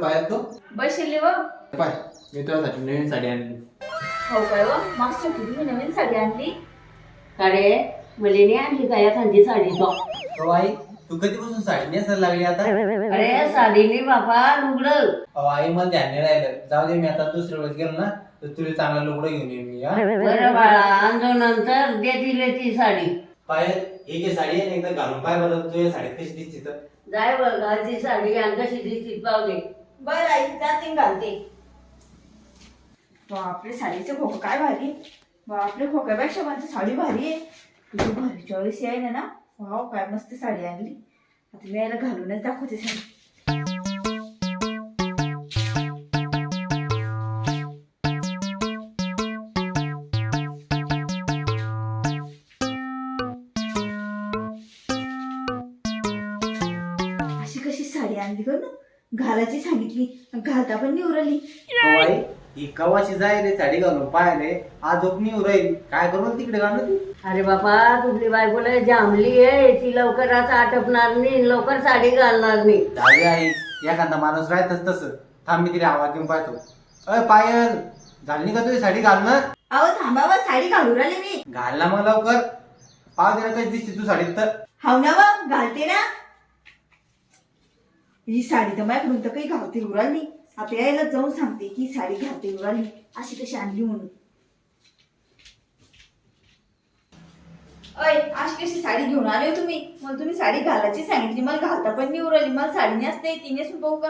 पायात तो बसले व पाय मी तुझ्यासाठी नवीन साडी आणली. हो काय व मागच्या तुम्ही नवीन साडी आणली. अरे मुलीने आणली का एखादी साडी तो? हो आई तू कधीपासून साडी नेसायला लागली आता? अरे साडीने बाबा लुगडं. अहो आई मला ध्यान नाही राहिलं. जाऊ दे मी आता दुसऱ्या वेळेस गेलो ना तर तुला चांगला लुगडं घेऊन येईन मी. बरं बाळा आणतो नंतर दे तिले ती साडी. पायल ही जी साडी आहे ना एकदा घालून पाय बरं तुझ्या साडीत कशी दिसते तर. जाय बरं घालची साडी आणि कशी दिसती पावले. बर आई जाते घालते. बापरे साडीचे खोकं काय भारी. बापरे खोक्यापेक्षा माझी साडी भारी आहे. तुझी भारी चॉईस आहे ना. वाव काय मस्त साडी आणली. आता मी याला घालूनच दाखवते साडी. अशी कशी साडी आणली ग ना. घालायची सांगितली घालता पण नाही उरली. हो आई ही कवाची जाय रे साडी घालून पाहिले आज झोपणी राहील काय करू तिकडे घालून ती. अरे बाबा तुझी बायकोला जांभली आहे ती लवकर असं आटपणार नाही लवकर साडी घालणार नाही. जाऊ आई एखादा माणूस राहतच तसं. थांब मी तिला आवाज देऊन पाहतो. अय पायल झाली का तुझी साडी घालणं? अहो थांबावा साडी घालून राहिली मी. घाल ना मग लवकर. पाव दे ना कशी दिसते तू साडीत तर. हाव ना व घालते ना. ही साडी तर माझ्याकडून तर काही घालते उराली. आता यायला जाऊन सांगते की साडी घालते उराली अशी कशी आणली म्हणून. अय अशी कशी साडी घेऊन आले हो तुम्ही. मला तुम्ही साडी घालायची सांगितली मला घालता पण नाही उराली. मला साडी नेसता येते नेसून पाहू का.